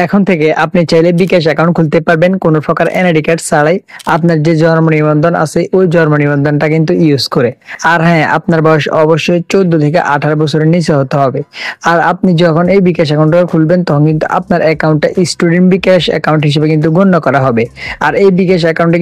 এখন থেকে আপনি চাইলে বিকাশ অ্যাকাউন্ট খুলতে পারবেন কোনো প্রকার এনআইডি কার্ড ছাড়াই। আপনার যে জন্ম নিবন্ধন আছে ওই জন্ম নিবন্ধনটা কিন্তু ইউজ করে। আর হ্যাঁ, আপনার বয়স অবশ্যই 14 থেকে 18 বছরের নিচে হতে হবে। আর আপনি যখন এই বিকাশ অ্যাকাউন্টটা খুলবেন তখন কিন্তু আপনার অ্যাকাউন্টটা স্টুডেন্ট বিকাশ অ্যাকাউন্ট হিসেবে কিন্তু গণ্য করা হবে। আর এই বিকাশ অ্যাকাউন্টে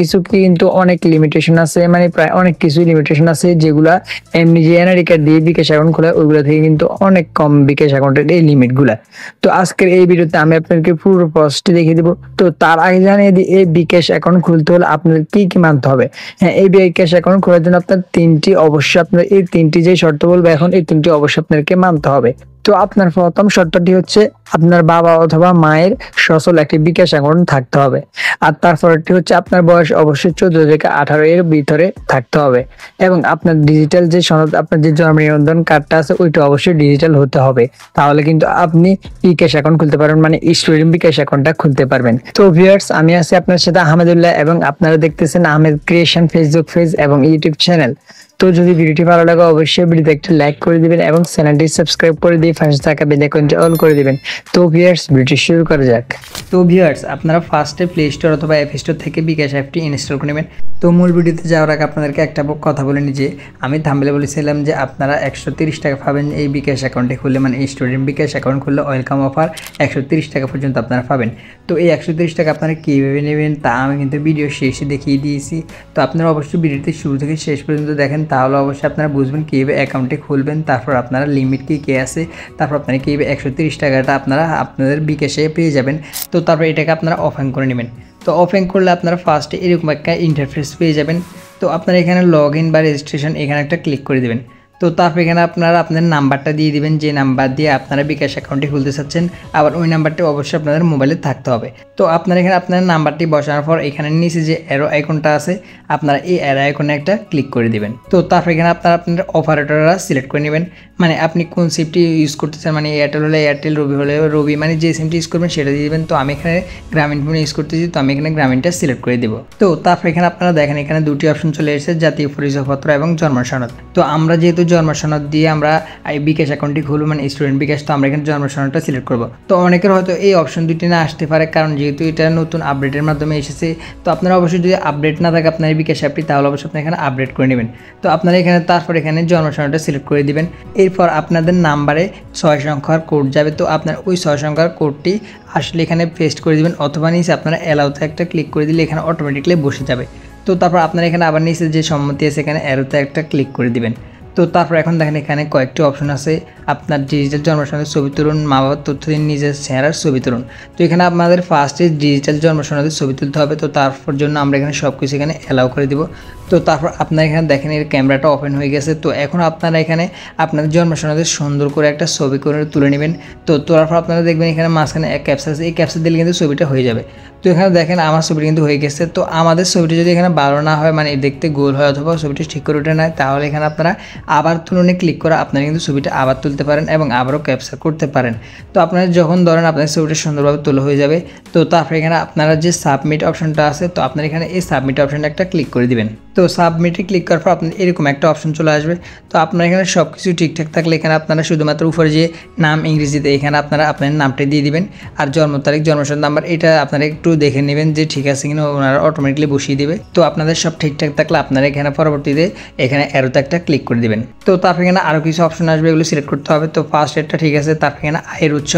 কিন্তু অনেক লিমিটেশন আছে, মানে প্রায় অনেক কিছু লিমিটেশন আছে যেগুলা এমনি যে এনআইডি কার্ড দিয়ে বিকাশ অ্যাকাউন্ট খোলা ওইগুলা থেকে কিন্তু অনেক কম বিকাশ অ্যাকাউন্টের এই লিমিট গুলা। তো আজকের এই ভিডিওতে আমি আপনাদেরকে পুরো প্রসেসটি দেখিয়ে দিব। তো তার আগে জানিয়ে দিই, এই বিকাশ অ্যাকাউন্ট খুলতে হলে আপনাদের কি কি মানতে হবে। হ্যাঁ, এই বিকাশ অ্যাকাউন্ট খোলার জন্য আপনার এই তিনটি যে শর্ত বলবো এখন, এই তিনটি অবশ্যই আপনাদেরকে মানতে হবে। তো আপনার প্রথম শর্তটি হচ্ছে আপনার বাবা অথবা মায়ের সচল একটি বিকাশ অ্যাকাউন্ট থাকতে হবে। আর তারপরটি হচ্ছে আপনার বয়স অবশ্যই 14 থেকে 18 এর ভিতরে থাকতে হবে। এবং আপনার ডিজিটাল যে সনদ, আপনার যে জন্ম নিবন্ধন কার্ডটা আছে ওইটা অবশ্যই ডিজিটাল হতে হবে। তাহলে কিন্তু আপনি বিকাশ অ্যাকাউন্ট খুলতে পারবেন, মানে স্টুডেন্ট বিকাশ অ্যাকাউন্টটা খুলতে পারবেন। তো ভিউয়ার্স, আমি আছি আপনার সাথে আহমেদুল্লাহ এবং আপনারা দেখতেছেন আহমেদ ক্রিয়েশন ফেসবুক পেজ এবং ইউটিউব চ্যানেল। তো যদি ভিডিওটি ভালো লাগে অবশ্যই ভিডিওতে একটা লাইক করে দিবেন এবং চ্যানেলটি সাবস্ক্রাইব করে দিয়ে পাশে থাকা বেল আইকনটি অল করে দিবেন। তো ভিউয়ার্স, ভিডিওটি শুরু করা যাক। তো ভিউয়ার্স, আপনারা ফার্স্টে প্লে স্টোর অথবা অ্যাপ স্টোর থেকে বিকাশ অ্যাপটি ইনস্টল করে নেবেন। তো মূল ভিডিওতে যাওয়ার আগে আপনাদেরকে একটা কথা বলে নিই যে আমি থাম্বনেলে বলেছিলাম যে আপনারা 130 টাকা পাবেন এই বিকাশ অ্যাকাউন্টে খুললে, মানে স্টুডেন্ট বিকাশ অ্যাকাউন্ট খুললে ওয়েলকাম অফার 130 টাকা পর্যন্ত আপনারা পাবেন। তো এই 130 টাকা আপনারা কীভাবে নেবেন তা আমি কিন্তু ভিডিও শেষে দেখিয়ে দিয়েছি। তো আপনারা অবশ্যই ভিডিওটি শুরু থেকে শেষ পর্যন্ত দেখেন, তাহলে অবশ্যই আপনারা বুঝবেন কীভাবে অ্যাকাউন্টে খুলবেন। তারপর আপনারা লিমিট কী আছে, তারপর আপনারা কীভাবে 130 টাকাটা আপনারা আপনাদের বিকাশে পেয়ে যাবেন। তো তারপর এটাকে আপনারা ওপেন করে নেবেন। তো ওপেন করলে আপনারা ফার্স্টে এরকম একটা ইন্টারফেস পেয়ে যাবেন। তো আপনারা এখানে লগ ইন বা রেজিস্ট্রেশন এখানে একটা ক্লিক করে দেবেন। তো তারপর এখানে আপনারা আপনাদের নাম্বারটা দিয়ে দিবেন, যে নাম্বার দিয়ে আপনারা বিকাশ অ্যাকাউন্টটি খুলতে চাচ্ছেন। আবার ওই নাম্বারটি অবশ্যই আপনাদের মোবাইলে থাকতে হবে। তো আপনারা এখানে আপনার নাম্বারটি বসানোর পর এখানে নিচে যে অ্যারো আইকনটা আছে আপনারা এই অ্যারো আইকনে একটা ক্লিক করে দিবেন। তো তারপর এখানে আপনারা আপনাদের অপারেটররা সিলেক্ট করে নেবেন, মানে আপনি কোন সিমটি ইউজ করতেছেন, মানে এয়ারটেল হলে এয়ারটেল, রবি হলে রবি, মানে যে সিমটি ইউজ করবেন সেটা দিয়ে দেবেন। তো আমি এখানে গ্রামীণ ফোন ইউজ করতেছি, তো আমি এখানে গ্রামীণটা সিলেক্ট করে দেবো। তো তারপর এখানে আপনারা দেখেন এখানে দুটি অপশন চলে এসেছে, জাতীয় পরিচয়পত্র এবং জন্ম সনদ। তো আমরা যেহেতু জন্ম সনদ দিয়ে আমরা এই বিকাশ অ্যাকাউন্টটি খুলবো, মানে স্টুডেন্ট বিকাশ, তো আমরা এখানে জন্ম সনদটা সিলেক্ট করবো। তো অনেকের হয়তো এই অপশন দুটি না আসতে পারে, কারণ যেহেতু এটা নতুন আপডেটের মাধ্যমে এসেছে। তো আপনারা অবশ্যই যদি আপডেট না থাকে আপনার এই বিকাশ অ্যাপটি, তাহলে অবশ্যই আপনি এখানে আপডেট করে নেবেন। তো আপনারা এখানে তারপর এখানে জন্ম সনদটা সিলেক্ট করে দিবেন। এরপর আপনাদের নাম্বারে 6 সংখ্যার কোড যাবে। তো আপনার ওই 6 সংখ্যার কোডটি আসলে এখানে পেস্ট করে দিবেন, অথবা নিচে আপনারা অ্যালাউতে একটা ক্লিক করে দিলে এখানে অটোমেটিকলি বসে যাবে। তো তারপর আপনারা এখানে আবার নিচে যে সম্মতি আছে এখানে অ্যারোতে একটা ক্লিক করে দিবেন। তো তারপর এখন দেখেন এখানে কয়েকটি অপশন আছে, আপনার ডিজিটাল জন্ম সনদের ছবি তুলুন, মা বাবার তথ্য দিন, নিজের চেহারার ছবি তুলুন। তো এখানে আপনাদের ফার্স্টে ডিজিটাল জন্ম সনদের ছবি তুলতে হবে। তো তারপর জন্য আমরা এখানে সব কিছু এখানে অ্যালাউ করে দিব। তো তারপর আপনারা এখানে দেখেন এর ক্যামেরাটা ওপেন হয়ে গেছে। তো এখন আপনারা এখানে আপনাদের জন্ম সনদের সুন্দর করে একটা ছবি করে তুলে নেবেন। তো তোলার পর আপনারা দেখবেন এখানে মাঝখানে এক ক্যাপচা আছে, এই ক্যাপচা দিলে কিন্তু ছবিটা হয়ে যাবে। তো এখানে দেখেন আমার ছবিটা কিন্তু হয়ে গেছে। তো আমাদের ছবিটি যদি এখানে ভালো না হয়, মানে দেখতে গোল হয় অথবা ছবিটি ঠিক করে ওঠে না, তাহলে এখানে আপনারা আবার তুলনে ক্লিক করে আপনারা কিন্তু ছবিটা আবার তুলতে পারেন এবং আবারও ক্যাপচার করতে পারেন। তো আপনারা যখন ধরেন আপনাদের ছবিটা সুন্দরভাবে তোলা হয়ে যাবে, তো তারপরে এখানে আপনারা যে সাবমিট অপশনটা আছে, তো আপনারা এখানে এই সাবমিট অপশনটা একটা ক্লিক করে দিবেন। তো সাবমিটে ক্লিক করার পর আপনার এরকম একটা অপশন চলে আসবে। তো আপনার এখানে সব কিছু ঠিকঠাক থাকলে এখানে আপনারা শুধুমাত্র উপরে যে নাম ইংরেজিতে এখানে আপনারা আপনার নামটা দিয়ে দিবেন, আর জন্ম তারিখ, জন্মসনদ নাম্বার এটা আপনারা একটু দেখে নেবেন যে ঠিক আছে কিনা, ওনারা অটোমেটিকলি বসিয়ে দেবে। তো আপনাদের সব ঠিকঠাক থাকলে আপনারা এখানে পরবর্তীতে এখানে অ্যারোতে একটা ক্লিক করে দিবেন। তো তারপর এখানে আরও কিছু অপশন আসবে, এগুলো সিলেক্ট করতে হবে। তো ফার্স্ট এডটা ঠিক আছে। তারপর এখানে আয়ের উৎস,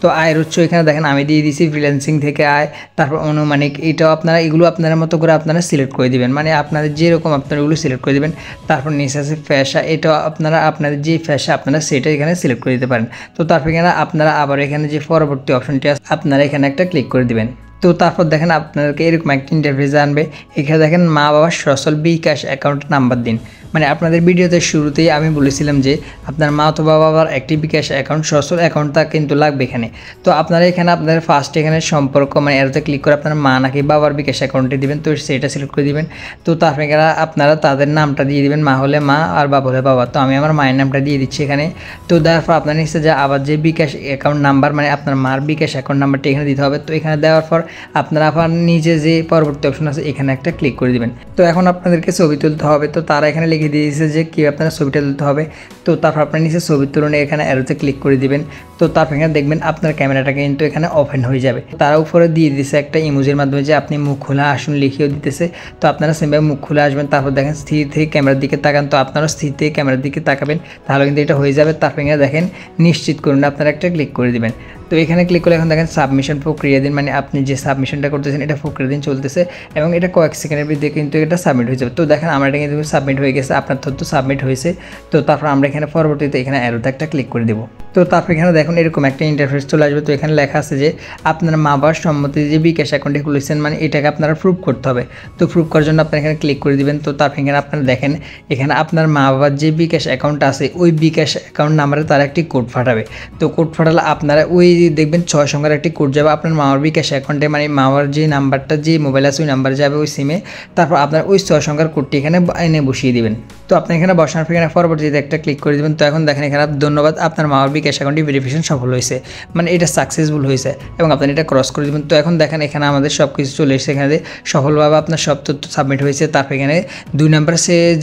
তো আয়ের উৎস এখানে দেখেন আমি দিয়ে দিয়েছি ফ্রিল্যান্সিং থেকে আয়, তারপর অনুমানিক, এটাও আপনারা এগুলো আপনার মতো করে আপনারা সিলেক্ট করে দিবেন, মানে আপনাদের যেরকম আপনারা এগুলো সিলেক্ট করে দেবেন। তারপর নিচে আছে পেশা, এটাও আপনারা আপনাদের যে পেশা আপনারা সেটা এখানে সিলেক্ট করে দিতে পারেন। তো তারপর এখানে আপনারা আবার এখানে যে পরবর্তী অপশনটি আছে আপনারা এখানে একটা ক্লিক করে দিবেন। তো তারপর দেখেন আপনাদেরকে এরকম একটা ইন্টারফেস আনবে। এখানে দেখেন মা বাবার সচল বিকাশ অ্যাকাউন্ট নাম্বার দিন, মানে আপনাদের ভিডিওতে শুরুতেই আমি বলেছিলাম যে আপনার মা অথবা বাবার একটি বিকাশ অ্যাকাউন্ট সচল অ্যাকাউন্টটা কিন্তু লাগবে এখানে। তো আপনারা এখানে আপনাদের ফার্স্ট এখানে সম্পর্ক, মানে এরতে ক্লিক করে আপনার মা নাকি বাবার বিকাশ অ্যাকাউন্টে দিবেন, তো সেটা সিলেক্ট করে দিবেন। তো তারপর এখানে আপনারা তাদের নামটা দিয়ে দিবেন, মা হলে মা আর বাবা হলে বাবা। তো আমি আমার মায়ের নামটা দিয়ে দিচ্ছি এখানে। তো তারপর আপনার নিচে যে আবার যে বিকাশ অ্যাকাউন্ট নাম্বার, মানে আপনার মার বিকাশ অ্যাকাউন্ট নাম্বারটা এখানে দিতে হবে। তো এখানে দেওয়ার পর আপনারা আপনার নিজে যে পরবর্তী অপশন আছে এখানে একটা ক্লিক করে দিবেন। তো এখন আপনাদেরকে ছবি তুলতে হবে। তো তারা এখানে লিখে দেখিয়ে দিয়েছে যে কী আপনারা ছবিটা তুলতে হবে। তো তারপর আপনার নিচে ছবির তুলনায় এখানে অ্যারোতে ক্লিক করে দিবেন। তো তারপর এখানে দেখবেন আপনার ক্যামেরাটা কিন্তু এখানে ওপেন হয়ে যাবে। তারা উপরে দিয়ে দিতেছে একটা ইমোজির মাধ্যমে যে আপনি মুখ খোলা আসুন লিখিয়েও দিতেছে। তো আপনারা সেমভাবে মুখ খুলে আসবেন, তারপর দেখেন স্থির থেকে ক্যামেরার দিকে তাকান। তো আপনারা স্থির থেকে ক্যামেরার দিকে তাকাবেন, তাহলে কিন্তু এটা হয়ে যাবে। তারপর এখানে দেখেন নিশ্চিত করুন, আপনারা একটা ক্লিক করে দিবেন। তো এখানে ক্লিক করে এখন দেখেন সাবমিশন প্রক্রিয়া দিন, মানে আপনি যে সাবমিশনটা করতেছেন এটা প্রক্রিয়া দিন চলতেছে এবং এটা কয়েক সেকেন্ডের ভিতরে কিন্তু এটা সাবমিট হয়ে যাবে। তো দেখেন আমার এটা কিন্তু সাবমিট হয়ে গেছে, আপনার তথ্য সাবমিট হয়েছে। তো তারপর আমরা এখানে পরবর্তীতে এখানে অ্যারোতে একটা ক্লিক করে দেবো। তো তারপর এখানে দেখুন এরকম একটা ইন্টারফেস চলে আসবে। তো এখানে লেখা আছে যে আপনার মা বাবার সম্মতি যে বিকাশ অ্যাকাউন্টে খুলেছেন, মানে এটাকে আপনারা প্রুভ করতে হবে। তো প্রুভ করার জন্য আপনারা এখানে ক্লিক করে দিবেন। তো তারপর এখানে আপনারা দেখেন এখানে আপনার মা বাবার যে বিকাশ অ্যাকাউন্ট আছে ওই বিকাশ অ্যাকাউন্ট নাম্বারে তারা একটি কোড পাঠাবে। তো কোড পাঠালে আপনারা ওই দেখবেন 6 সংখ্যার একটি কোড যাবে আপনার মা বাবার বিকাশ অ্যাকাউন্টে, মানে মা বাবার যে নাম্বারটা যে মোবাইল আছে ওই নাম্বারে যাবে ওই সিমে। তারপর আপনার ওই 6 সংখ্যার কোডটি এখানে এনে বসিয়ে দিবেন। তো আপনি এখানে বসানোর পর এখানে পরবর্তীতে একটা ক্লিক করে দেবেন। তো এখন দেখেন এখানে ধন্যবাদ, আপনার মা বাবার বিকাশ অ্যাকাউন্টটি ভেরিফিকেশন সফল হয়েছে, মানে এটা সাকসেসফুল হয়েছে এবং আপনি এটা ক্রস করে দেবেন। তো এখন দেখেন এখানে আমাদের সব কিছু চলে এসেছে, এখানে সফলভাবে আপনার সব তথ্য সাবমিট হয়েছে। তারপর এখানে 2 নাম্বার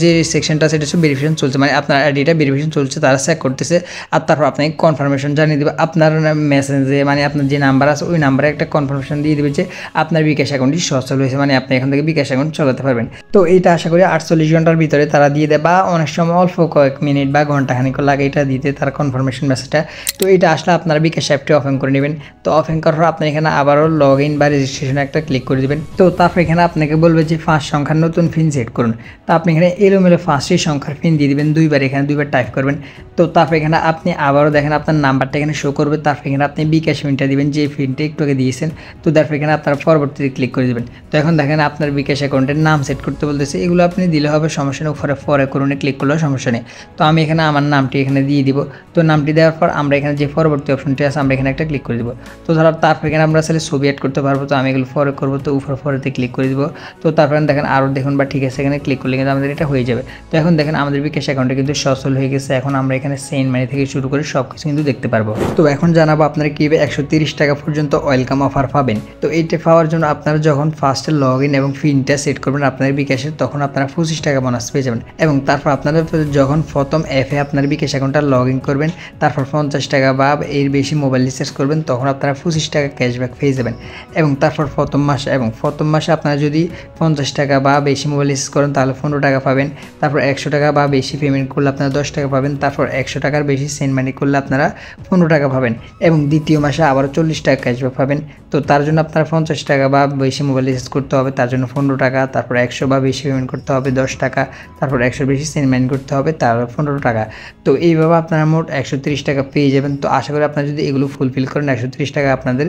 যে সেকশনটা আছে এটা হচ্ছে ভেরিফিকেশন চলছে, মানে আপনার আইডিটা ভেরিফিকেশন চলছে, তারা চেক করতেছে। আর তারপর আপনাকে কনফার্মেশন জানিয়ে দেবে আপনার মেসেজে, মানে আপনার যে নাম্বার আছে ওই নাম্বারে একটা কনফার্মেশন দিয়ে দেবে যে আপনার বিকাশ অ্যাকাউন্টটি সচল হয়েছে, মানে আপনি এখান থেকে বিকাশ অ্যাকাউন্ট চালাতে পারবেন। তো এটা আশা করি 48 ঘন্টার ভিতরে তারা দিয়ে দেয়, বা অনেক সময় অল্প কয়েক মিনিট বা ঘন্টাখানিক লাগে এটা দিতে তার কনফার্মেশন মেসেজটা। তো এটা আসলে আপনারা বিকাশ অ্যাপটি ওপেন করে নেবেন। তো ওপেন করার পর আপনি এখানে আবারও লগ ইন বা রেজিস্ট্রেশনে একটা ক্লিক করে দেবেন। তো তারপর এখানে আপনাকে বলবে যে 5 সংখ্যার নতুন পিন সেট করুন। তো আপনি এখানে এলোমেলো 5টি সংখ্যার পিন দিয়ে দিবেন, এখানে দুইবার টাইপ করবেন। তো তারপর এখানে আপনি আবারও দেখেন আপনার নাম্বারটা এখানে শো করবে। তারপর এখানে আপনি বিকাশ পিনটা দিবেন যে পিনটা একটু আগে দিয়েছেন। তো তারপর এখানে আপনারা পরবর্তীতে ক্লিক করে দেবেন। তো এখন দেখেন আপনার বিকাশ অ্যাকাউন্টের নাম সেট করতে বলতেছে, এগুলো আপনি দিলে হবে, সমস্যা নেই, পরে করুন ক্লিক করলেও সমস্যা নেই। তো আমি এখানে আমার নামটি এখানে দিয়ে দিব। তো নামটি দেওয়ার পর আমরা এখানে যে পরবর্তী অপশনটি আছে আমরা এখানে একটা ক্লিক করে দিব। তো তারপর এখানে আমরা আসলে ছবি অ্যাড করতে পারবো। তো আমি এগুলো পরে করবো, তো পরেতে ক্লিক করে দিব। তো তারপর দেখেন আরও দেখুন বা ঠিক আছে এখানে ক্লিক করলে কিন্তু আমাদের এটা হয়ে যাবে। তো এখন দেখেন আমাদের বিকাশ অ্যাকাউন্টে কিন্তু সচল হয়ে গেছে। এখন আমরা এখানে সেন্ড মানি থেকে শুরু করে সব কিছু কিন্তু দেখতে পারবো। তো এখন জানাবো আপনারা কীভাবে 130 টাকা পর্যন্ত ওয়েলকাম অফার পাবেন। তো এইটা পাওয়ার জন্য আপনারা যখন ফার্স্টে লগ ইন এবং পিনটা সেট করবেন আপনার বিকাশের, তখন আপনারা 25 টাকা বোনাস পেয়ে যাবেন। এবং তারপর আপনারা যখন প্রথম অ্যাপে আপনার বিকাশ অ্যাকাউন্টটা লগ ইন করবেন, তারপর 50 টাকা বা এর বেশি মোবাইল রিচার্জ করবেন, তখন আপনারা 25 টাকা ক্যাশব্যাক পেয়ে যাবেন। এবং তারপর প্রথম মাসে আপনারা যদি 50 টাকা বা বেশি মোবাইল রিচার্জ করেন তাহলে 15 টাকা পাবেন। তারপর 100 টাকা বা বেশি পেমেন্ট করলে আপনারা 10 টাকা পাবেন। তারপর 100 টাকার বেশি সেন্ড মানি করলে আপনারা 15 টাকা পাবেন। এবং দ্বিতীয় মাসে আবারও 40 টাকা ক্যাশব্যাক পাবেন। তো তার জন্য আপনারা 50 টাকা বা বেশি মোবাইল রিচার্জ করতে হবে, তার জন্য 15 টাকা। তারপর 100 বা বেশি পেমেন্ট করতে হবে 10 টাকা। তারপর 100 বেশি সেন্ড মানি করতে হবে, তারপর 15 টাকা। তো এইভাবে আপনারা মোট 130 টাকা পেয়ে যাবেন। তো আশা করি আপনারা যদি এগুলো ফুলফিল করেন 130 টাকা আপনাদের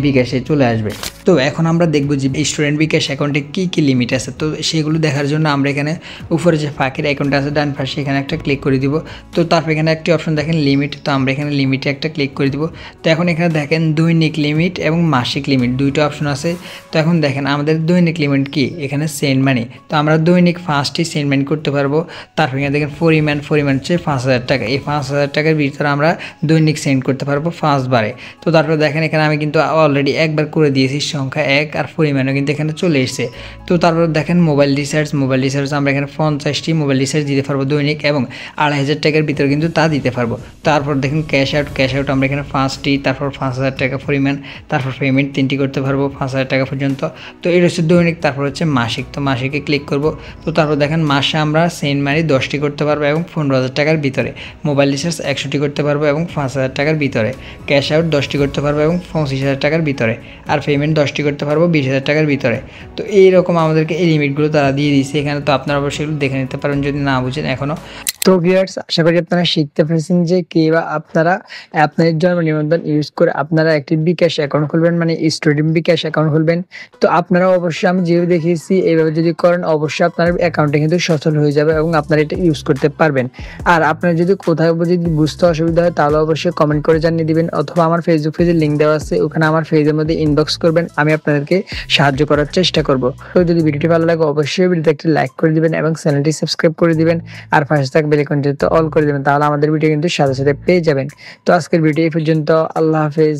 বিকাশে চলে আসবে। তো এখন আমরা দেখবো যে স্টুডেন্ট বিকাশ অ্যাকাউন্টে কী কী লিমিট আছে। তো সেগুলো দেখার জন্য আমরা এখানে উপরে যে ফাঁকের অ্যাকাউন্ট আছে ডান পাশে এখানে একটা ক্লিক করে দিব। তো তারপর এখানে একটি অপশন দেখেন লিমিট। তো আমরা এখানে লিমিটে একটা ক্লিক করে দিব। তো এখন এখানে দেখেন দৈনিক লিমিট এবং মাসিক লিমিট দুইটা অপশন আছে। তো এখন দেখেন আমাদের দৈনিক লিমিট কি, এখানে সেন্ড মানি। তো আমরা দৈনিক 5টি সেন্ড মানি করতে পারবো। তারপর এখানে দেখেন পরিমাণ হচ্ছে 5000 টাকা। এই 5000 টাকার ভিতরে আমরা দৈনিক সেন্ড করতে পারবো 5 বারে। তো তারপরে দেখেন এখানে আমি কিন্তু অলরেডি একবার করে দিয়েছি, সংখ্যা 1 আর পরিমাণও কিন্তু এখানে চলে এসেছে। তো তারপর দেখেন মোবাইল রিচার্জ আমরা এখানে 50টি মোবাইল রিচার্জ দিতে পারবো দৈনিক, এবং 2500 টাকার ভিতরে কিন্তু তা দিতে পারবো। তারপর দেখেন ক্যাশ আউট আমরা এখানে 5টি, তারপর 5000 টাকা পরিমাণ, তারপর পেমেন্ট 3টি করতে পারবো 5000 টাকা পর্যন্ত। তো এটা হচ্ছে দৈনিক। তারপর হচ্ছে মাসিক। তো মাসিকে ক্লিক করব। তো তারপর দেখেন মাসে আমরা সেন্ড মানি 10টি করতে পারবো এবং 15,000 টাকার ভিতরে, মোবাইল রিচার্জ 100টি করতে পারবো এবং 5000 টাকার ভিতরে, ক্যাশ আউট 10টি করতে পারবো এবং 25,000 টাকার ভিতরে, আর পেমেন্ট 10টি করতে পারবো 20,000 টাকার ভিতরে। তো এইরকম আমাদেরকে এই লিমিটগুলো তারা দিয়ে দিয়েছে এখানে। তো আপনারা অবশ্যই এগুলো দেখে নিতে পারেন যদি না বুঝেন এখনও। তো ভিউয়ার্স, আশা করি আপনারা শিখতে পেরেছেন যে কিভাবে আপনারা আপনার জন্ম নিবন্ধন ইউজ করে আপনারা একটি বিকাশ অ্যাকাউন্ট খুলবেন, মানে স্টুডেন্ট বিকাশ অ্যাকাউন্ট খুলবেন। তো আপনারা অবশ্যই আমি যেভাবে দেখিয়েছি এইভাবে যদি করেন অবশ্যই আপনার অ্যাকাউন্টে কিন্তু সচল হয়ে যাবে এবং আপনারা এটা ইউজ করতে পারবেন। আর আপনার যদি কোথাও যদি বুঝতে অসুবিধা হয় তাহলে অবশ্যই কমেন্ট করে জানিয়ে দিবেন, অথবা আমার ফেসবুক পেজে লিঙ্ক দেওয়া আছে, ওখানে আমার পেজের মধ্যে ইনবক্স করবেন, আমি আপনাদেরকে সাহায্য করার চেষ্টা করব। তো যদি ভিডিওটি ভালো লাগে অবশ্যই ভিডিওতে একটি লাইক করে দিবেন এবং চ্যানেলটি সাবস্ক্রাইব করে দিবেন, আর পাশে থাকা বেল আইকনটি অল করে দিবেন, তাহলে আমাদের ভিডিও কিন্তু সাথে সাথে পেয়ে যাবেন। তো আজকের ভিডিও এই পর্যন্ত। আল্লাহ হাফেজ।